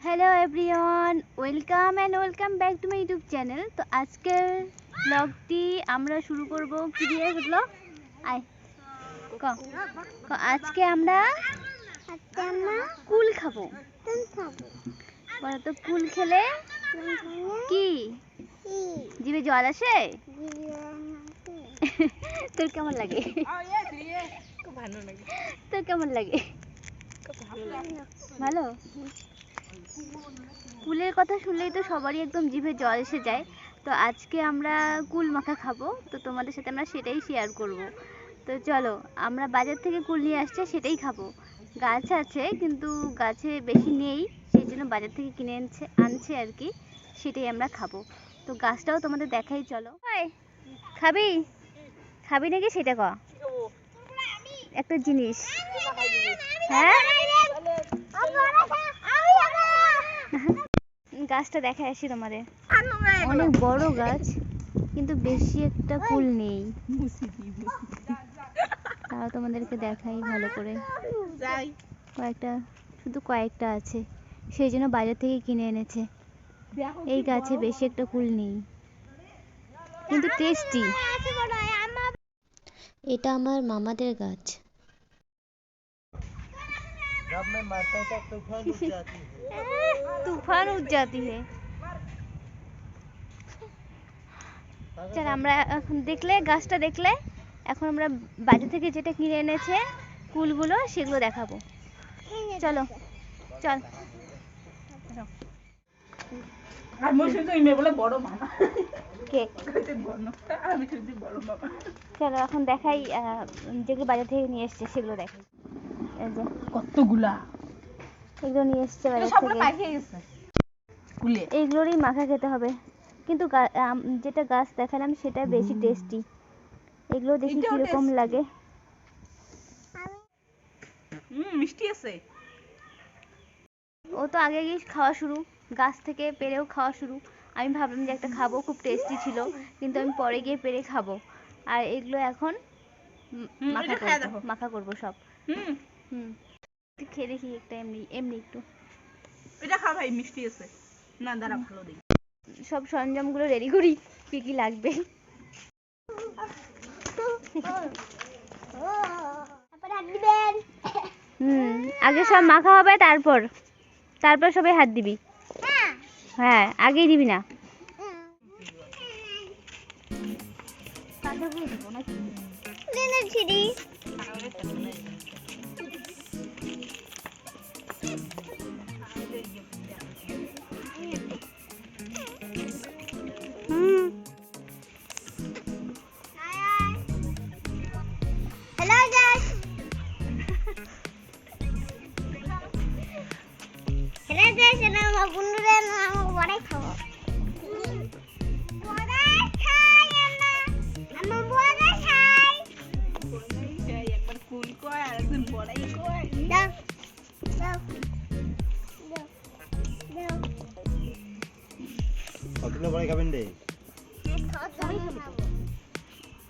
Hello everyone, welcome back to my YouTube channel. তো আজকের ব্লগটি আমরা শুরু করব কি দিয়ে হলো আয় আজকে আমরা কুল খাবো। তো কুল খেলে কি জিভে জল আসে? তোর কেমন লাগে? তোর কেমন লাগে? ভালো। কুলের কথা শুনলেই তো সবারই একদম জিভে জল এসে যায়। তো আজকে আমরা কুল মাখা খাবো, তো তোমাদের সাথে আমরা সেটাই শেয়ার করব। তো চলো, আমরা বাজার থেকে কুল নিয়ে আসছে, সেটাই খাবো। গাছ আছে কিন্তু গাছে বেশি নেই, সেই জন্য বাজার থেকে কিনে আনছে আর কি, সেটাই আমরা খাবো। তো গাছটাও তোমাদের দেখাই, চলো। খাবি খাবি নাকি সেটা ক একটা জিনিস। হ্যাঁ, গাছটা দেখে আসি তোমাদের। অনেক বড় গাছ কিন্তু বেশি একটা ফুল নেই, তাও তোমাদেরকে দেখাই ভালো করে। কয়েকটা আছে, সেই জন্য বাজার থেকে কিনে এনেছে। এই গাছে বেশি একটা ফুল নেই কিন্তু টেস্টি। এটা আমার মামাদের গাছ। তুফান উঠ जाती है। চল, আমরা এখন গাছটা দেখলে এখন আমরা বাজার থেকে যেটা কিনে এনেছে কুলগুলো, সেগুলো দেখাবো। চলো চল। চলো এখন দেখাই, যেগুলো বাজার থেকে নিয়ে এসছে সেগুলো দেখাই। এই যে কতগুলা এগুলো নিয়ে এসছে বাজার থেকে, এইগুলোরই মাখা খেতে হবে। কিন্তু যেটা গাছ দেখালাম সেটা বেশি টেস্টি। এগুলো দেখি কিরকম লাগে। মিষ্টি আছে। ও তো আগে খাওয়া শুরু, গাছ থেকে পেরেও খাওয়া শুরু। আমি ভাবলাম যে একটা খাবো, খুব টেস্টি ছিল, কিন্তু আমি পরে গিয়ে পেরে খাবো। আর এগুলো এখন মাখা করবো সব। খেয়ে দেখি একটা, এমনি একটু। এটা খা ভাই, মিষ্টি আছে না, দাঁড়া ভালো দেখি। সব সরঞ্জামগুলো রেডি করি, কি কি লাগবে। আগে সব মাখা হবে, তারপর সবাই হাত দিবি। হ্যাঁ, আগেই দিবি না।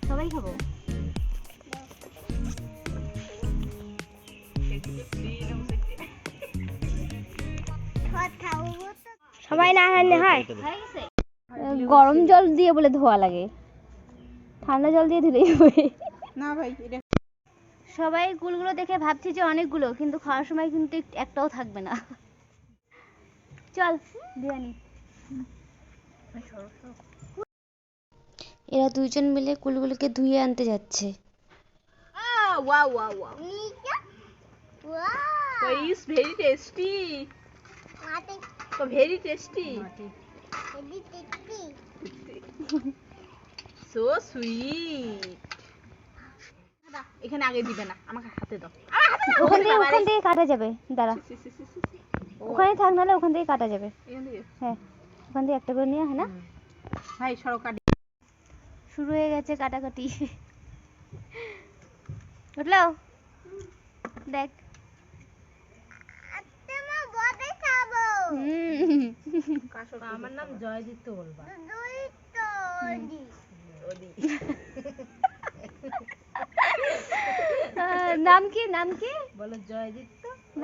সবাই খাবো। সবাই না হারলে হয়। গরম জল দিয়ে বলে ধোয়া লাগে, ঠান্ডা জল দিয়ে ধুলেই হবে না ভাই। সবাই কুলগুলো দেখে ভাবছি যে অনেকগুলো, কিন্তু খাওয়ার সময় কিন্তু একটাও থাকবে না। চল বিরিয়ানি। এরা দুইজন মিলে কুলগুলোকে ধুয়ে আনতে যাচ্ছে। Wow. So it's very tasty. So very tasty. So sweet. এখানে আগে দিবে না, আমাকে হাতে দাও। ওখান থেকে কাটা যাবে, দাঁড়া। ওখানে থাক, নাহলে ওখান থেকে কাটা যাবে। হ্যাঁ, ওখান থেকে একটা করে নিয়ে, হ্যাঁ না ভাই, সরো কাটি। শুরু হয়ে গেছে কাটাকাটি। উঠলো, দেখ। আমার নাম জয়জিৎ বলবা। নাম কি বলো জয়জিৎ।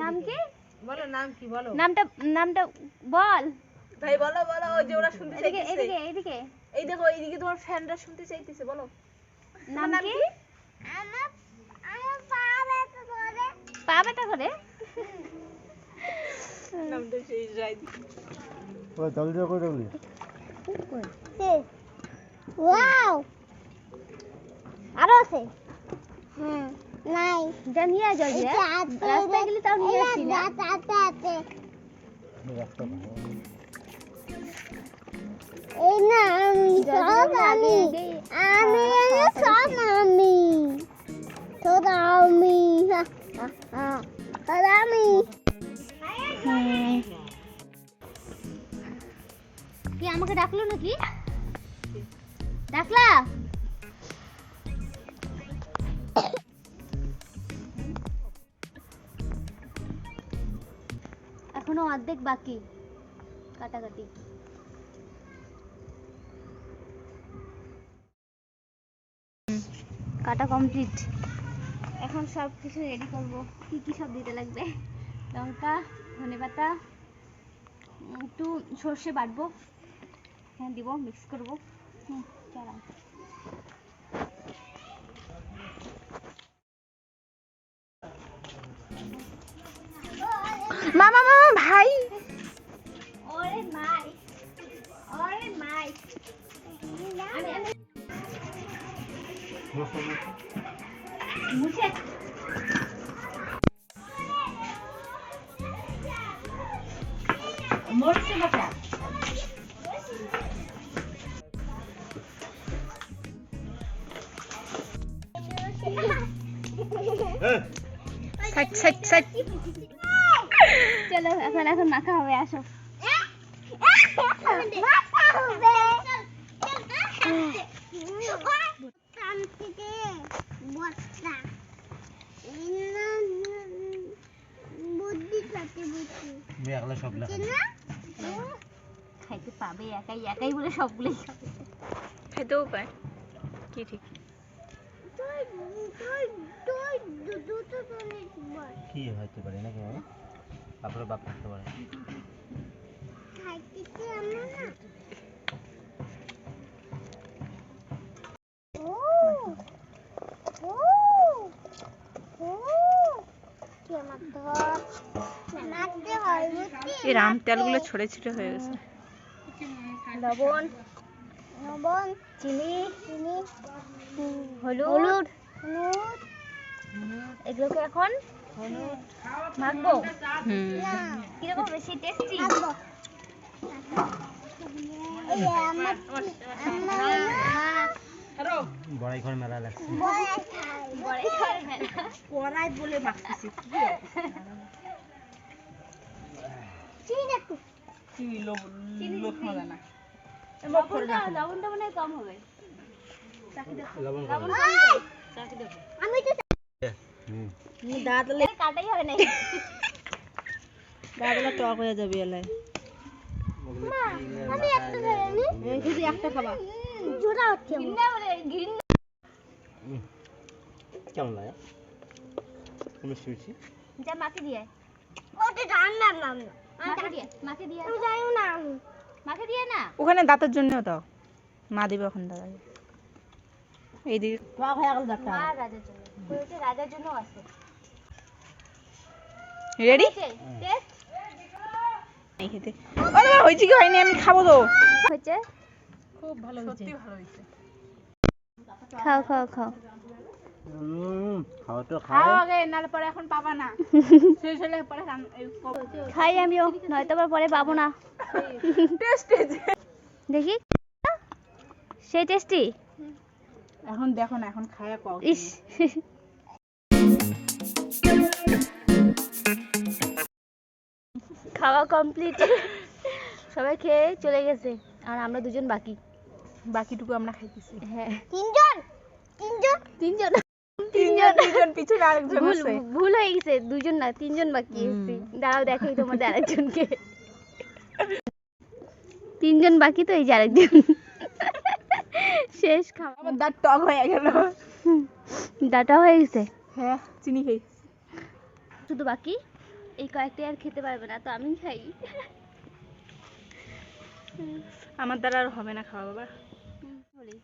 নাম কি? বলো নাম কি বলো নামটা বল ভাই বলো বলো ওই যে ওরা শুনতে এদিকে চাইতেছে এদিকে এদিকে এই দেখো এইদিকে তোমার ফ্যানরা শুনতে চাইতেছে বলো নাম নাম কি কি? পা ব্যথা করে নামটা সেই রাইট ওই জলদি করে জলদি ওয়াও আরো আছে নাই যা নিয়ে আয় জলদি রাস্তায় গেলে তাও নিয়ে আসি না রাস্তা এই না সব আমি সব আমি তোরা আমি তোরা আমি কি আমাকে ডাকলো নাকি ডাকলা এখনো অর্ধেক বাকি কাটাকাটি কাটা কমপ্লিট এখন সব কিছু রেডি করব কি কি সব দিতে লাগবে লঙ্কা ধনেপাতা একটু সর্ষে বাটবো হ্যাঁ দিব মিক্স করব চলো মামা মামা ভাই ওরে মাই আমি মুছে মরছে বাটা সাইড সাইড সাইড চলো এখন মাখা হবে আসো মেঘলা সব লেখা খাইতে পাবে একাই বলে সবগুলোই খাবে খেতেও পায় কি ঠিক কি হইতে পারে নাকি তারপরে বাপ থাকতে পারে এই রাম তেলগুলো ছড়ে ছিটে হয়ে গেছে লবণ চিনি হলুদ এগুলোকে এখন মাখবো কিরকম বেশি টেস্টি বড়াই ঘর মেলা লাগছে কড়াই বলে মাখতেছি কি লোক হবে না লবণটা মনে হয় কম হবে লবণ আমি তো দাঁতলে কাটাই হবে না দাঁতলে টক হয়ে যাবে এলাই আমি একটা ধরে নি শুধু একটা খাবা জোড়া হচ্ছে ঘিন্না বলে ঘিন্না কেমন লাগে মিষ্টি মিষ্টি যা মাকে দিয়ে ওটা জানলাম না মাকে দিয়ে আমি জানি না মাকে দিয়ে না ওখানে দাঁতের জন্যও দাও মা দিবে ওখানে দাদা এইদিকে টক হয়ে গেল দাঁতটা মা রাজার জন্য বলতে রাজার জন্য আছে রেডি টেস্ট এই খেতে ওরে বাবা হইছে কি হয়নি আমি খাবো তো হচ্ছে খুব ভালো হয়েছে সত্যি ভালো হয়েছে খাও খাওয়া তো খাও আগে নালে পরে এখন পাবা না শেষ হলে পরে খাই আমিও নয়তো আবার পরে পাবো না টেস্ট দেখি সেই টেস্টি এখন দেখো না এখন খায়া পাও ইস খাওয়া কমপ্লিট সবাই খেয়ে চলে গেছে আর আমরা দুজন বাকি বাকিটুকু আমরা খাইতেছি হ্যাঁ তিনজন তিনজন পিছনে আরেকজন আছে ভুল হয়ে গেছে দুজন না তিনজন বাকি আছে দাঁড়াও দেখাই তোমাদের আরেকজনকে তিনজন বাকি তো এই যে আরেকজন শেষ খাওয়া আমার দাঁত টক হয়ে গেল ডাটা হয়ে গেছে হ্যাঁ চিনি খাই শুধু বাকি এই কয়েকটা আর খেতে পারবে না, তো আমি খাই। আমার দ্বারা আর হবে না খাওয়া বাবা। বলি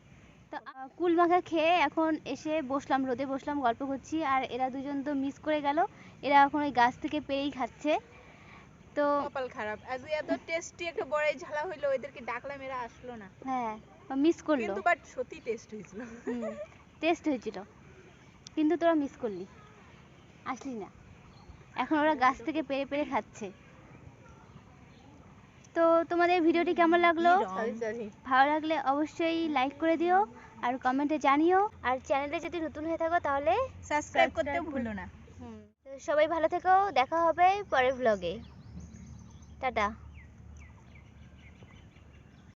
তো কুল মাখা খেয়ে এখন এসে বসলাম, রোদে বসলাম, গল্প করছি। আর এরা দুজন তো মিস করে গেল, এরা এখন ওই গাছ থেকে পেরেই খাচ্ছে। তো কপাল খারাপ, আজ এত টেস্টি একটা বড়াই ঝালা হইলো, এদেরকে ডাকলাম এরা আসলো না, হ্যাঁ মিস করলো। কিন্তু বাট সত্যি টেস্ট হয়েছিল। টেস্ট হয়েছিল, কিন্তু তোরা মিস করলি, আসলি না। এখন ওরা গাছ থেকে পেরে পেরে খাচ্ছে। তো তোমাদের ভিডিওটি কেমন লাগলো? ভালো লাগলে অবশ্যই লাইক করে দিও আর কমেন্টে জানিও। আর চ্যানেলে যদি নতুন হয়ে থাকো তাহলে সাবস্ক্রাইব করতেও ভুলো না। তো সবাই ভালো থেকো, দেখা হবে পরের ভ্লগে। টাটা।